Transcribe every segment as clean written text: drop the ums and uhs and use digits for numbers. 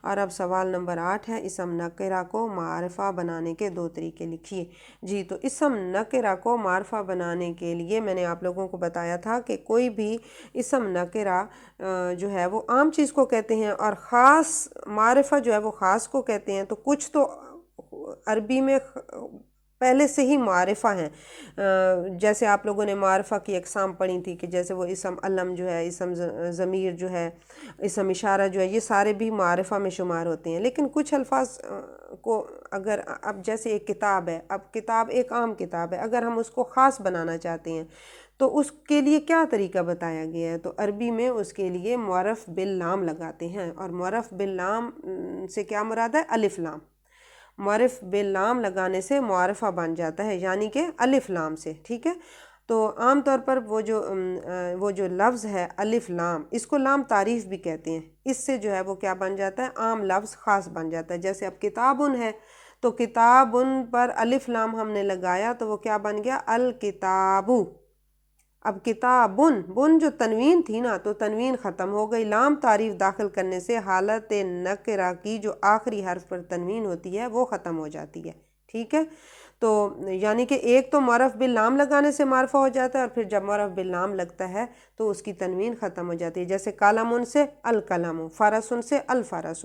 اور اب سوال نمبر 8 ہے، اسم نکرہ کو معرفہ بنانے کے 2 طریقے لکھیے۔ جی تو اسم نکرہ کو معرفہ بنانے کے لیے میں نے آپ لوگوں کو بتایا تھا کہ کوئی بھی اسم نکرہ جو ہے وہ عام چیز کو کہتے ہیں، اور خاص معرفہ جو ہے وہ خاص کو کہتے ہیں۔ تو کچھ تو عربی میں پہلے سے ہی معرفہ ہیں، جیسے آپ لوگوں نے معرفہ کی اقسام پڑھی تھی کہ جیسے وہ اسم علم جو ہے، اسم ضمیر جو ہے، اسم اشارہ جو ہے، یہ سارے بھی معرفہ میں شمار ہوتے ہیں۔ لیکن کچھ الفاظ کو اگر اب جیسے ایک کتاب ہے، اب کتاب ایک عام کتاب ہے، اگر ہم اس کو خاص بنانا چاہتے ہیں تو اس کے لیے کیا طریقہ بتایا گیا ہے؟ تو عربی میں اس کے لیے معرف باللام لگاتے ہیں، اور معرف باللام سے کیا مراد ہے؟ الف لام۔ معرف باللام لگانے سے معرفہ بن جاتا ہے، یعنی کہ الف لام سے، ٹھیک ہے۔ تو عام طور پر وہ جو لفظ ہے الف لام، اس کو لام تعریف بھی کہتے ہیں، اس سے جو ہے وہ کیا بن جاتا ہے؟ عام لفظ خاص بن جاتا ہے۔ جیسے اب کتابن ہے تو کتابن پر الف لام ہم نے لگایا تو وہ کیا بن گیا؟ الکتابو۔ اب کتابن، بن جو تنوین تھی نا، تو تنوین ختم ہو گئی، لام تعریف داخل کرنے سے حالت نکرہ کی جو آخری حرف پر تنوین ہوتی ہے وہ ختم ہو جاتی ہے، ٹھیک ہے۔ تو یعنی کہ ایک تو معرف باللام لگانے سے معرفہ ہو جاتا ہے، اور پھر جب معرف باللام لگتا ہے تو اس کی تنوین ختم ہو جاتی ہے۔ جیسے قلم سے القلم، فرس سے الفرس،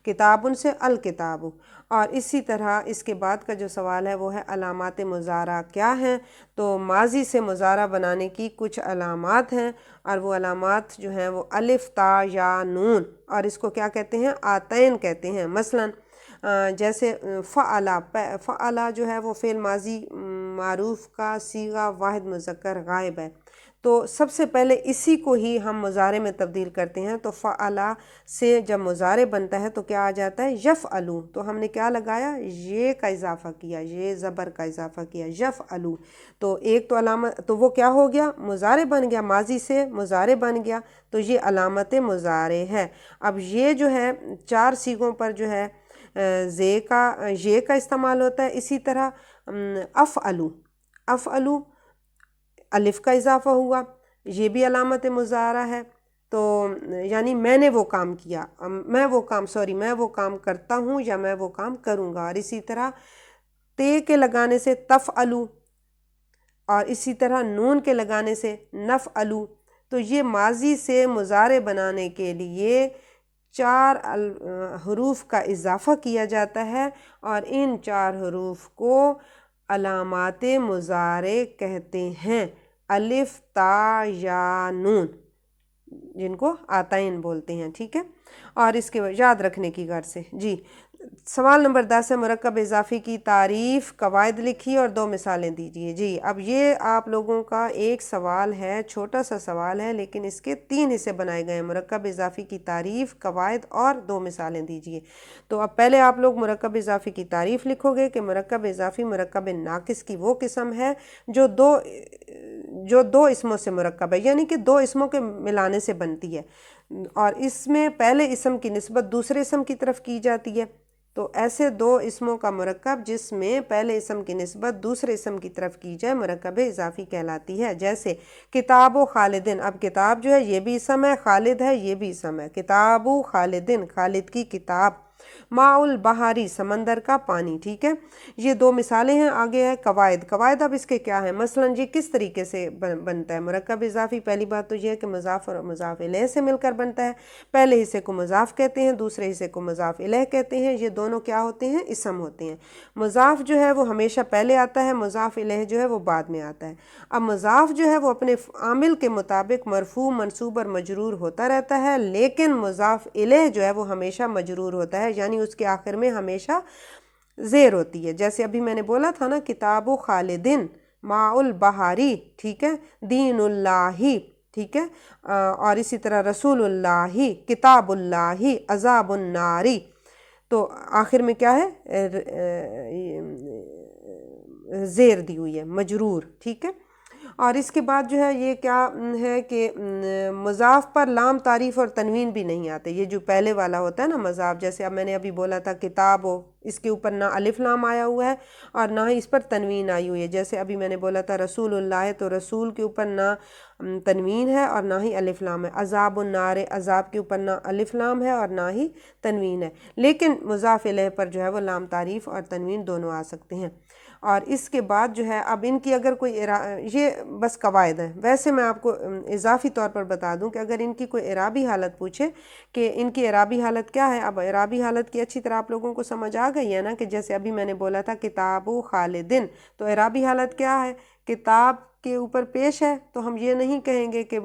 کتاب سے الکتاب۔ اور اسی طرح اس کے بعد کا جو سوال ہے وہ ہے علامات مضارع کیا ہیں؟ تو ماضی سے مضارع بنانے کی کچھ علامات ہیں، اور وہ علامات جو ہیں وہ الف تا یا نون، اور اس کو کیا کہتے ہیں؟ آتین کہتے ہیں۔ مثلا جیسے فعلا جو ہے وہ فعل ماضی معروف کا صیغہ واحد مذکر غائب ہے، تو سب سے پہلے اسی کو ہی ہم مضارع میں تبدیل کرتے ہیں۔ تو فعلا سے جب مضارع بنتا ہے تو کیا آ جاتا ہے؟ یفعلو۔ تو ہم نے کیا لگایا؟ یہ کا اضافہ کیا، یہ زبر کا اضافہ کیا، یفعلو۔ تو ایک تو علامت، تو وہ کیا ہو گیا؟ مضارع بن گیا، ماضی سے مضارع بن گیا، تو یہ علامت مضارع ہے۔ اب یہ جو ہے 4 صیغوں پر جو ہے یہ کا استعمال ہوتا ہے۔ اسی طرح افعلو، افعلو الف کا اضافہ ہوا، یہ بھی علامت مضارع ہے۔ تو یعنی میں نے وہ کام کیا، میں وہ کام کرتا ہوں، یا میں وہ کام کروں گا۔ اور اسی طرح تے کے لگانے سے تفعلو، اور اسی طرح نون کے لگانے سے نفعلو۔ تو یہ ماضی سے مضارع بنانے کے لیے 4 حروف کا اضافہ کیا جاتا ہے، اور ان 4 حروف کو علامات مضارع کہتے ہیں، الف تا یا نون، جن کو آتین بولتے ہیں، ٹھیک ہے۔ اور اس کے یاد رکھنے کی غرض سے جی سوال نمبر 10 ہے، مرکب اضافی کی تعریف، قواعد لکھی اور 2 مثالیں دیجیے۔ جی اب یہ آپ لوگوں کا ایک سوال ہے، چھوٹا سا سوال ہے، لیکن اس کے 3 حصے بنائے گئے ہیں، مرکب اضافی کی تعریف، قواعد اور 2 مثالیں دیجیے۔ تو اب پہلے آپ لوگ مرکب اضافی کی تعریف لکھو گے کہ مرکب اضافی مرکب ناقص کی وہ قسم ہے جو دو اسموں سے مرکب ہے، یعنی کہ 2 اسموں کے ملانے سے بنتی ہے، اور اس میں پہلے اسم کی نسبت دوسرے اسم کی طرف کی جاتی ہے۔ تو ایسے 2 اسموں کا مرکب جس میں پہلے اسم کی نسبت دوسرے اسم کی طرف کی جائے مرکب اضافی کہلاتی ہے۔ جیسے کتاب و خالدن، اب کتاب جو ہے یہ بھی اسم ہے، خالد ہے یہ بھی اسم ہے، کتاب و خالدن، خالد کی کتاب۔ ماء البحری، سمندر کا پانی، ٹھیک ہے۔ یہ 2 مثالیں ہیں۔ آگے ہے قواعد۔ قواعد اب اس کے کیا ہیں؟ مثلا یہ کس طریقے سے بنتا ہے مرکب اضافی؟ پہلی بات تو یہ ہے کہ مضاف اور مضاف الیہ سے مل کر بنتا ہے۔ پہلے حصے کو مضاف کہتے ہیں، دوسرے حصے کو مضاف الیہ کہتے ہیں، یہ دونوں کیا ہوتے ہیں؟ اسم ہوتے ہیں۔ مضاف جو ہے وہ ہمیشہ پہلے آتا ہے، مضاف الیہ جو ہے وہ بعد میں آتا ہے۔ اب مضاف جو ہے وہ اپنے عامل کے مطابق مرفوع، منصوب اور مجرور ہوتا رہتا ہے، لیکن مضاف الیہ جو ہے وہ ہمیشہ مجرور ہوتا ہے، یعنی اس کے آخر میں ہمیشہ زیر ہوتی ہے۔ جیسے ابھی میں نے بولا تھا نا، کتاب و خالدن، ماء البحری، ٹھیک ہے، دین اللہ، ٹھیک ہے، اور اسی طرح رسول اللہ، کتاب اللہ، عذاب الناری۔ تو آخر میں کیا ہے؟ زیر دی ہوئی ہے، مجرور، ٹھیک ہے۔ اور اس کے بعد جو ہے یہ کیا ہے کہ مضاف پر لام تعریف اور تنوین بھی نہیں آتے. یہ جو پہلے والا ہوتا ہے نا مضاف، جیسے اب میں نے ابھی بولا تھا کتاب ہو، اس کے اوپر نہ الف لام آیا ہوا ہے اور نہ ہی اس پر تنوین آئی ہوئی ہے. جیسے ابھی میں نے بولا تھا رسول اللہ، تو رسول کے اوپر نہ تنوین ہے اور نہ ہی الف لام ہے. عذاب النار، عذاب کے اوپر نہ الف لام ہے اور نہ ہی تنوین ہے، لیکن مضاف الیہ پر جو ہے وہ لام تعریف اور تنوین دونوں آ سکتے ہیں. اور اس کے بعد جو ہے اب ان کی اگر کوئی یہ بس قواعد ہیں. ویسے میں آپ کو اضافی طور پر بتا دوں کہ اگر ان کی کوئی اعرابی حالت پوچھے کہ ان کی اعرابی حالت کیا ہے، اب اعرابی حالت کی اچھی طرح آپ لوگوں کو سمجھ آ گئی ہے نا، کہ جیسے ابھی میں نے بولا تھا کتاب خالدن، تو اعرابی حالت کیا ہے؟ کتاب کے اوپر پیش ہے، تو ہم یہ نہیں کہیں گے کہ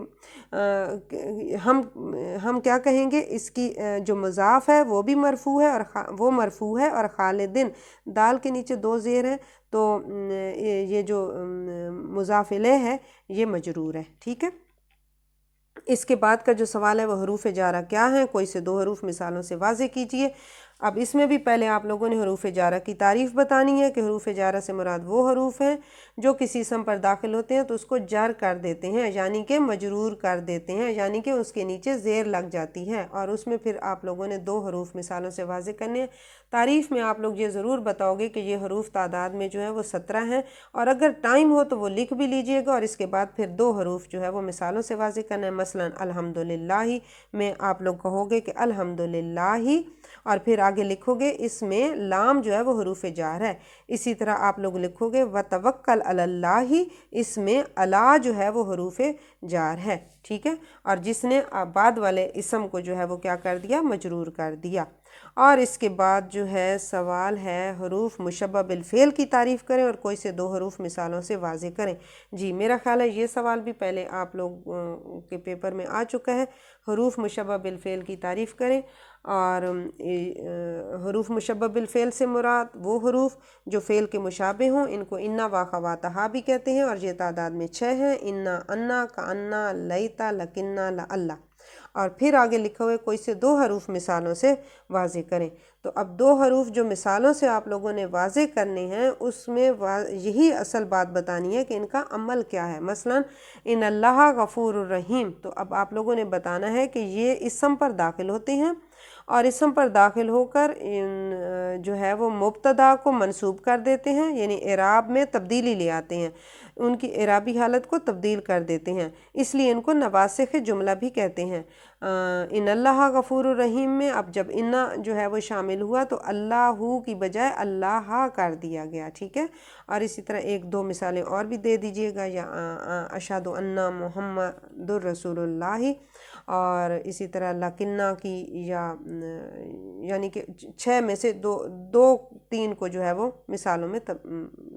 ہم کیا کہیں گے، اس کی جو مضاف ہے وہ بھی مرفوع ہے اور وہ مرفوع ہے، اور خالدن دال کے نیچے دو زیر ہیں، تو یہ جو مضاف الیہ ہے یہ مجرور ہے. ٹھیک ہے. اس کے بعد کا جو سوال ہے وہ حروف جارہ کیا ہیں، کوئی سے دو حروف مثالوں سے واضح کیجئے. اب اس میں بھی پہلے آپ لوگوں نے حروف جارہ کی تعریف بتانی ہے کہ حروف جارہ سے مراد وہ حروف ہیں جو کسی اسم پر داخل ہوتے ہیں تو اس کو جر کر دیتے ہیں، یعنی کہ مجرور کر دیتے ہیں، یعنی کہ اس کے نیچے زیر لگ جاتی ہے. اور اس میں پھر آپ لوگوں نے دو حروف مثالوں سے واضح کرنے ہیں. تعریف میں آپ لوگ یہ ضرور بتاؤ گے کہ یہ حروف تعداد میں جو ہے وہ 17 ہیں، اور اگر ٹائم ہو تو وہ لکھ بھی لیجئے گا، اور اس کے بعد پھر دو حروف جو ہے وہ مثالوں سے واضح کرنا ہے. مثلا الحمدللہ میں آپ لوگ کہو گے کہ الحمدللہ، اور پھر آگے لکھو گے اس میں لام جو ہے وہ حروف جار ہے. اسی طرح آپ لوگ لکھو گے وتوکل علی اللہ، اس میں الا جو ہے وہ حروف جار ہے. ٹھیک ہے. اور جس نے بعد والے اسم کو جو ہے وہ کیا کر دیا، مجرور کر دیا. اور اس کے بعد جو ہے سوال ہے حروف مشبہ بالفعل کی تعریف کریں اور کوئی سے دو حروف مثالوں سے واضح کریں. جی میرا خیال ہے یہ سوال بھی پہلے آپ لوگ کے پیپر میں آ چکا ہے. حروف مشبہ بالفعل کی تعریف کریں. اور حروف مشبہ بالفعل سے مراد وہ حروف جو فعل کے مشابہ ہوں، ان کو انا و خواتہا بھی کہتے ہیں، اور یہ تعداد میں 6 ہیں: انا، انا، کانا، لیتا، لکنا، لعلہ. اور پھر آگے لکھا ہوئے کوئی سے دو حروف مثالوں سے واضح کریں. تو اب دو حروف جو مثالوں سے آپ لوگوں نے واضح کرنے ہیں، اس میں یہی اصل بات بتانی ہے کہ ان کا عمل کیا ہے. مثلا ان اللہ غفور الرحیم، تو اب آپ لوگوں نے بتانا ہے کہ یہ اسم پر داخل ہوتے ہیں، اور اسم پر داخل ہو کر جو ہے وہ مبتدا کو منصوب کر دیتے ہیں، یعنی اعراب میں تبدیلی لے آتے ہیں، ان کی اعرابی حالت کو تبدیل کر دیتے ہیں، اس لیے ان کو نواسخ جملہ بھی کہتے ہیں. ان اللہ غفور الرحیم میں اب جب انا جو ہے وہ شامل ہوا تو اللہ کی بجائے اللہ کر دیا گیا. ٹھیک ہے. اور اسی طرح ایک دو مثالیں اور بھی دے دیجئے گا، یا اشہد ان محمد الرسول اللہ، اور اسی طرح لکنہ کی، یعنی کہ 6 میں سے دو تین کو جو ہے وہ مثالوں میں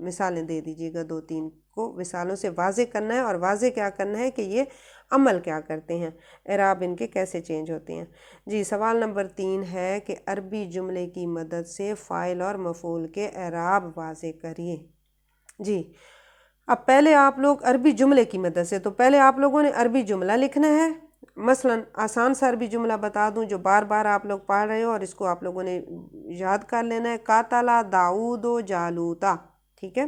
مثالیں دے دیجئے گا. 2-3 کو مثالوں سے واضح کرنا ہے، اور واضح کیا کرنا ہے کہ یہ عمل کیا کرتے ہیں، اعراب ان کے کیسے چینج ہوتے ہیں. جی سوال نمبر 3 ہے کہ عربی جملے کی مدد سے فاعل اور مفعول کے اعراب واضح کریے. جی اب پہلے آپ لوگ عربی جملے کی مدد سے، تو پہلے آپ لوگوں نے عربی جملہ لکھنا ہے. مثلا آسان سا عربی جملہ بتا دوں جو بار بار آپ لوگ پڑھ رہے ہو، اور اس کو آپ لوگوں نے یاد کر لینا ہے. قاتل داؤد جالوتا. ٹھیک ہے.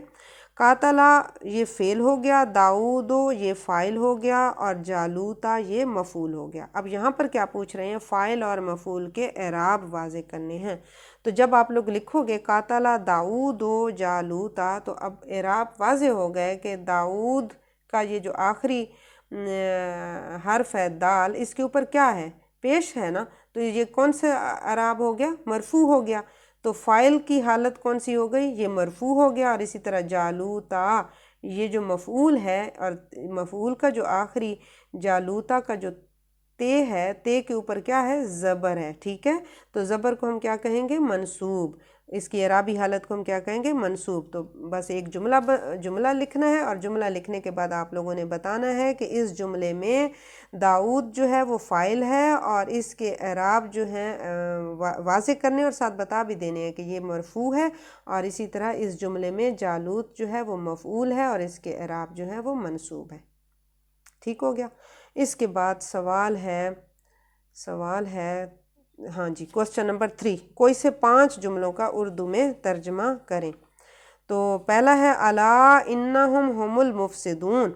قاتلہ یہ فعل ہو گیا، داؤد یہ فاعل ہو گیا، اور جالوتا یہ مفعول ہو گیا. اب یہاں پر کیا پوچھ رہے ہیں؟ فاعل اور مفعول کے اعراب واضح کرنے ہیں. تو جب آپ لوگ لکھو گے قاتلہ داؤد جالوتا، تو اب اعراب واضح ہو گئے کہ داؤد کا یہ جو آخری حرف ہے دال، اس کے اوپر کیا ہے؟ پیش ہے نا، تو یہ کون سے اعراب ہو گیا؟ مرفوع ہو گیا. تو فاعل کی حالت کون سی ہو گئی؟ یہ مرفوع ہو گیا. اور اسی طرح جالوتا یہ جو مفعول ہے، اور مفعول کا جو آخری جالوتا کا جو تے ہے، تے کے اوپر کیا ہے؟ زبر ہے. ٹھیک ہے. تو زبر کو ہم کیا کہیں گے؟ منصوب. اس کی اعرابی حالت کو ہم کیا کہیں گے؟ منصوب. تو بس ایک جملہ لکھنا ہے، اور جملہ لکھنے کے بعد آپ لوگوں نے بتانا ہے کہ اس جملے میں داؤد جو ہے وہ فاعل ہے، اور اس کے اعراب جو ہیں واضح کرنے، اور ساتھ بتا بھی دینے ہیں کہ یہ مرفوع ہے. اور اسی طرح اس جملے میں جالوت جو ہے وہ مفعول ہے، اور اس کے اعراب جو ہے وہ منصوب ہے. ٹھیک ہو گیا. اس کے بعد سوال ہے ہاں جی کوسچن نمبر 3، کوئی سے 5 جملوں کا اردو میں ترجمہ کریں. تو پہلا ہے الا انہم ہم المفسدون.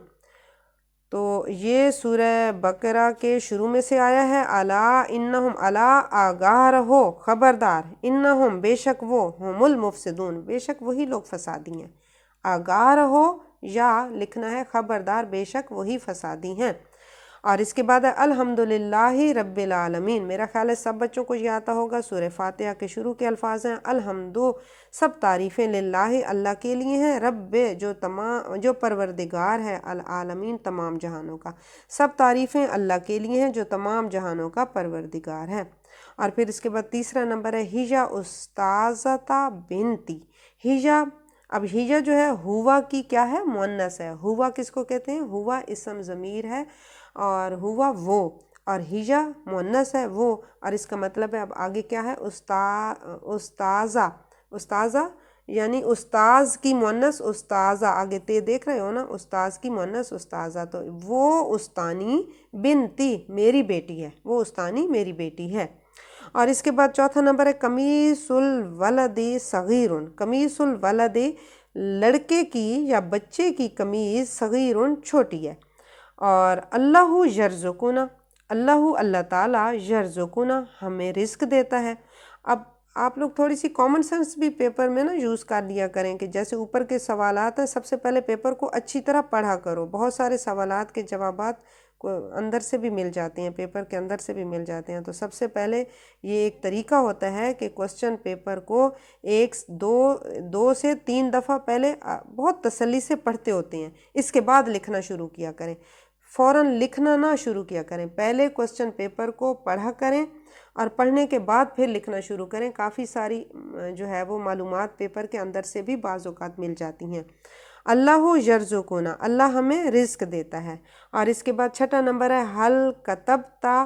تو یہ سورہ بقرہ کے شروع میں سے آیا ہے۔ الا انہم، الا آگاہ رہو، خبردار، انہم بے شک وہ، ہم المفسدون بے شک وہی لوگ فسادی ہیں۔ آگاہ رہو یا لکھنا ہے خبردار بے شک وہی فسادی ہیں۔ اور اس کے بعد ہے الحمدللہ رب العالمین۔ میرا خیال ہے سب بچوں کو یہ آتا ہوگا، سورہ فاتحہ کے شروع کے الفاظ ہیں الحمدو، سب تعریفیں للہ اللہ کے لیے ہیں، رب جو پروردگار ہے، العالمین تمام جہانوں کا، سب تعریفیں اللہ کے لیے ہیں جو تمام جہانوں کا پروردگار ہے۔ اور پھر اس کے بعد تیسرا نمبر ہے ہجا استاذتا بنتی۔ ہجا، اب ہجا جو ہے ہوا کی کیا ہے؟ مؤنث ہے۔ ہوا کس کو کہتے ہیں؟ ہوا اسم ضمیر ہے اور ہوا وہ، اور ہجا مؤنث ہے وہ، اور اس کا مطلب ہے اب آگے کیا ہے؟ استاذہ، استاذہ یعنی استاذ کی مؤنث استاذہ، آگے تے دیکھ رہے ہو نا، استاذ کی مؤنث استاذہ، تو وہ استانی بنتی میری بیٹی ہے، وہ استانی میری بیٹی ہے۔ اور اس کے بعد چوتھا نمبر ہے قمیص الولد صغیر۔ قمیص الولد لڑکے کی یا بچے کی قمیص صغیر چھوٹی ہے۔ اور اللہ یرزقنا، اللہ تعالیٰ یرزقنا ہمیں رزق دیتا ہے۔ اب آپ لوگ تھوڑی سی کامن سینس بھی پیپر میں نا یوز کر لیا کریں کہ جیسے اوپر کے سوالات ہیں، سب سے پہلے پیپر کو اچھی طرح پڑھا کرو۔ بہت سارے سوالات کے جوابات کو اندر سے بھی مل جاتے ہیں، پیپر کے اندر سے بھی مل جاتے ہیں۔ تو سب سے پہلے یہ ایک طریقہ ہوتا ہے کہ کوسچن پیپر کو دو سے تین دفعہ پہلے بہت تسلی سے پڑھتے ہوتے ہیں، اس کے بعد لکھنا شروع کیا کریں۔ فوراً لکھنا نہ شروع کیا کریں، پہلے کوسچن پیپر کو پڑھا کریں اور پڑھنے کے بعد پھر لکھنا شروع کریں۔ کافی ساری جو ہے وہ معلومات پیپر کے اندر سے بھی بعض اوقات مل جاتی ہیں۔ اللہ یرزقنا، اللہ ہمیں رزق دیتا ہے۔ اور اس کے بعد چھٹا نمبر ہے حل کتبتا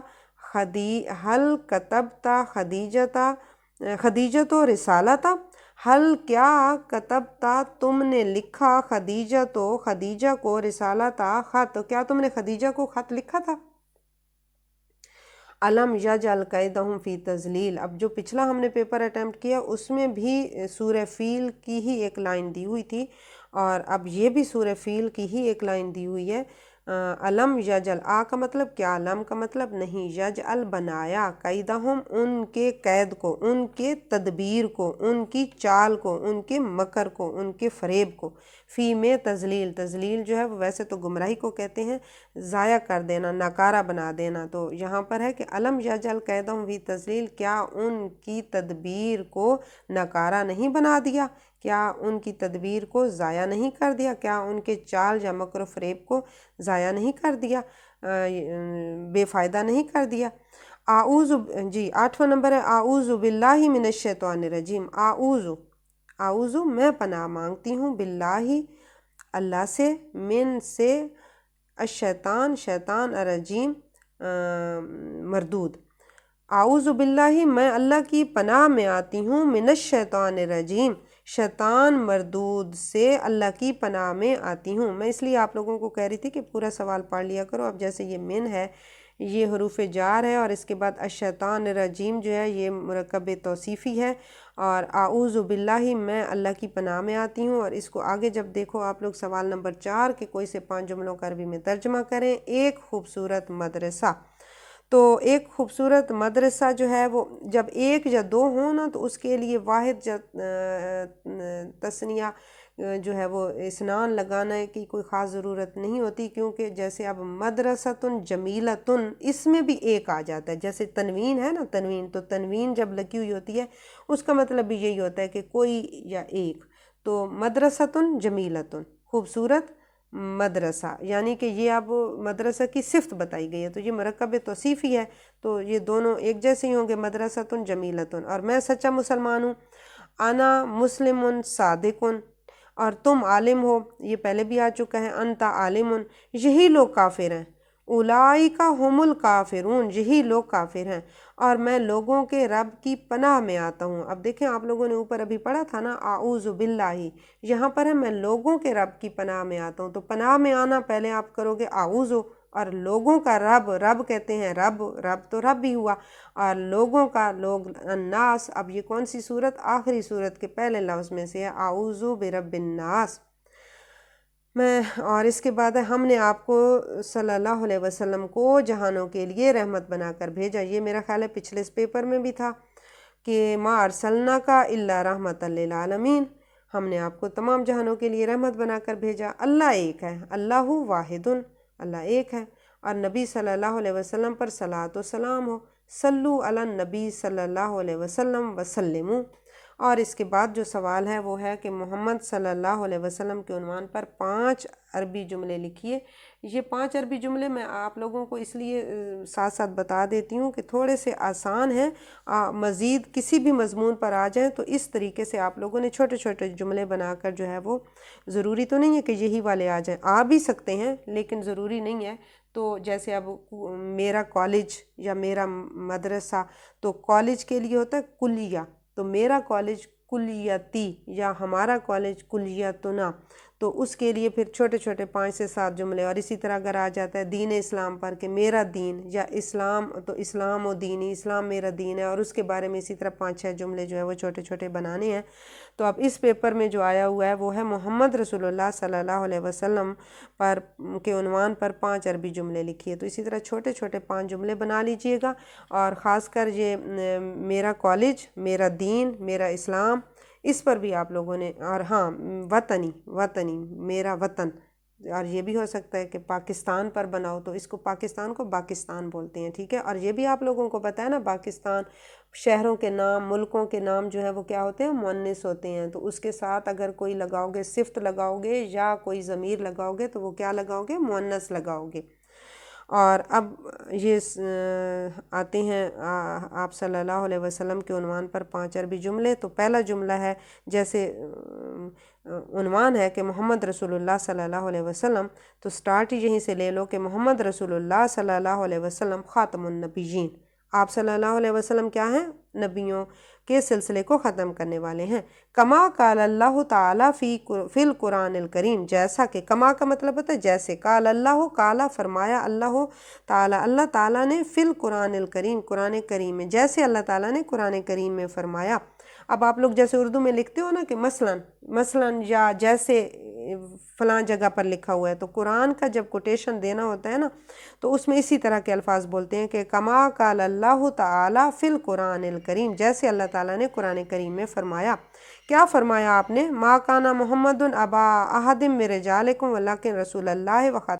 خدیجہ تو رسالتا۔ حل کیا کتبتا تم نے لکھا خدیجہ کو رسالتا خط، کیا تم نے خدیجہ کو خط لکھا تھا؟ علم یجعل کیدہم فی تضلیل۔ اب جو پچھلا ہم نے پیپر اٹیمپٹ کیا اس میں بھی سورہ فیل کی ہی ایک لائن دی ہوئی تھی، اور اب یہ بھی سورہ فیل کی ہی ایک لائن دی ہوئی ہے۔ علم یجعل، آ کا مطلب کیا، علم کا مطلب نہیں، یجعل بنایا، کیدہم ان کے قید کو، ان کے تدبیر کو، ان کی چال کو، ان کے مکر کو، ان کے فریب کو، فی میں تضلیل، تضلیل جو ہے وہ ویسے تو گمراہی کو کہتے ہیں، ضائع کر دینا، ناکارہ بنا دینا، تو یہاں پر ہے کہ علم یجعل کیدہم فی تضلیل، کیا ان کی تدبیر کو ناکارہ نہیں بنا دیا، کیا ان کی تدبیر کو ضائع نہیں کر دیا، کیا ان کے چال یا مکر و فریب کو ضائع نہیں کر دیا، بے فائدہ نہیں کر دیا۔ جی 8واں نمبر ہے اعوذ باللہ من الشیطان الرجیم۔ اعوذ میں پناہ مانگتی ہوں، باللہ اللہ سے، من سے، الشیطان شیطان، الرجیم مردود۔ اعوذ باللہ میں اللہ کی پناہ میں آتی ہوں، من الشیطان الرجیم شیطان مردود سے اللہ کی پناہ میں آتی ہوں۔ میں اس لیے آپ لوگوں کو کہہ رہی تھی کہ پورا سوال پڑھ لیا کرو۔ اب جیسے یہ من ہے، یہ حروف جار ہے، اور اس کے بعد الشیطان الرجیم جو ہے یہ مرکب توصیفی ہے، اور اعوذ باللہ میں اللہ کی پناہ میں آتی ہوں۔ اور اس کو آگے جب دیکھو آپ لوگ سوال نمبر 4 کے کوئی سے 5 جملوں کا عربی میں ترجمہ کریں۔ ایک خوبصورت مدرسہ، تو ایک خوبصورت مدرسہ جو ہے وہ جب ایک یا دو ہوں نا تو اس کے لیے واحد تثنیہ جو ہے وہ اسنان لگانے کی کوئی خاص ضرورت نہیں ہوتی، کیونکہ جیسے اب مدرستن جمیلتن اس میں بھی ایک آ جاتا ہے، جیسے تنوین ہے نا، تنوین، تو تنوین جب لگی ہوئی ہوتی ہے اس کا مطلب بھی یہی ہوتا ہے کہ کوئی یا ایک، تو مدرستن جمیلتن خوبصورت مدرسہ، یعنی کہ یہ اب مدرسہ کی صفت بتائی گئی ہے، تو یہ مرکب توصیفی ہے، تو یہ دونوں ایک جیسے ہی ہوں گے، مدرستن جمیلتن۔ اور میں سچا مسلمان ہوں، انا مسلم صادقن، اور تم عالم ہو، یہ پہلے بھی آ چکا ہے، انتا عالم، یہی لوگ کافر ہیں، اولئک هم الکافرون، یہی لوگ کافر ہیں، اور میں لوگوں کے رب کی پناہ میں آتا ہوں۔ اب دیکھیں آپ لوگوں نے اوپر ابھی پڑھا تھا نا اعوذ باللہ، یہاں پر ہے میں لوگوں کے رب کی پناہ میں آتا ہوں، تو پناہ میں آنا پہلے آپ کرو گے اعوذ، اور لوگوں کا رب، رب کہتے ہیں رب، رب تو رب ہی ہوا، اور لوگوں کا لوگ الناس، اب یہ کون سی صورت؟ آخری صورت کے پہلے لفظ میں سے ہے اعوذ برب الناس۔ اور اس کے بعد ہم نے آپ کو صلی اللہ علیہ وسلم کو جہانوں کے لیے رحمت بنا کر بھیجا۔ یہ میرا خیال ہے پچھلے اس پیپر میں بھی تھا کہ ما ارسلنا کا الا رحمت للعالمین، ہم نے آپ کو تمام جہانوں کے لیے رحمت بنا کر بھیجا۔ اللہ ایک ہے، اللہ واحد، اللہ ایک ہے، اور نبی صلی اللہ علیہ وسلم پر صلاۃ و سلام ہو، صلو علی النبی صلی اللہ علیہ وسلم وسلموا۔ اور اس کے بعد جو سوال ہے وہ ہے کہ محمد صلی اللہ علیہ وسلم کے عنوان پر 5 عربی جملے لکھیے۔ یہ 5 عربی جملے میں آپ لوگوں کو اس لیے ساتھ ساتھ بتا دیتی ہوں کہ تھوڑے سے آسان ہیں، مزید کسی بھی مضمون پر آ جائیں تو اس طریقے سے آپ لوگوں نے چھوٹے چھوٹے جملے بنا کر جو ہے وہ، ضروری تو نہیں ہے کہ یہی والے آ جائیں، آ بھی سکتے ہیں لیکن ضروری نہیں ہے۔ تو جیسے اب میرا کالج یا میرا مدرسہ، تو کالج کے لیے ہوتا ہے کلیہ، تو میرا کالج کلیتی یا ہمارا کالج کلیتنا، تو اس کے لیے پھر چھوٹے چھوٹے 5 سے 7 جملے۔ اور اسی طرح اگر آ جاتا ہے دین اسلام پر کہ میرا دین یا اسلام، تو اسلام و دینی، اسلام میرا دین ہے، اور اس کے بارے میں اسی طرح 5-6 جملے جو ہے وہ چھوٹے چھوٹے بنانے ہیں۔ تو اب اس پیپر میں جو آیا ہوا ہے وہ ہے محمد رسول اللہ صلی اللہ علیہ وسلم پر کے عنوان پر 5 عربی جملے لکھیے۔ تو اسی طرح چھوٹے چھوٹے 5 جملے بنا لیجئے گا، اور خاص کر یہ میرا کالج، میرا دین، میرا اسلام، اس پر بھی آپ لوگوں نے، اور ہاں وطنی میرا وطن، اور یہ بھی ہو سکتا ہے کہ پاکستان پر بناؤ، تو اس کو پاکستان کو باکستان بولتے ہیں، ٹھیک ہے۔ اور یہ بھی آپ لوگوں کو پتہ ہے نا، پاکستان شہروں کے نام، ملکوں کے نام جو ہے وہ کیا ہوتے ہیں، مؤنث ہوتے ہیں، تو اس کے ساتھ اگر کوئی لگاؤ گے، صفت لگاؤ گے یا کوئی ضمیر لگاؤ گے تو وہ کیا لگاؤ گے، مؤنث لگاؤ گے۔ اور اب یہ آتے ہیں آپ صلی اللہ علیہ وسلم کے عنوان پر 5 عربی جملے۔ تو پہلا جملہ ہے، جیسے عنوان ہے کہ محمد رسول اللہ صلی اللہ علیہ وسلم، تو سٹارٹ یہیں سے لے لو کہ محمد رسول اللہ صلی اللہ علیہ وسلم خاتم النبیین، آپ صلی اللہ علیہ وسلم کیا ہیں، نبیوں کے سلسلے کو ختم کرنے والے ہیں۔ کما قال اللہ تعالیٰ فی القرآن الکریم، جیسا کہ، کما کا مطلب ہوتا ہے جیسے، قال اللہ، قالا فرمایا، اللہ تعالیٰ، اللہ تعالیٰ نے، فی القرآن الکریم، قرآن کریم میں، جیسے اللہ تعالیٰ نے قرآن کریم میں فرمایا۔ اب آپ لوگ جیسے اردو میں لکھتے ہو نا کہ مثلاً یا جیسے فلاں جگہ پر لکھا ہوا ہے، تو قرآن کا جب کوٹیشن دینا ہوتا ہے نا تو اس میں اسی طرح کے الفاظ بولتے ہیں کہ کما قال اللہ تعالیٰ فی القرآن الکریم، جیسے اللہ تعالیٰ نے قرآن کریم میں فرمایا۔ کیا فرمایا آپ نے، ما کان محمد ابا احد من رجالکم ولکن رسول اللہ و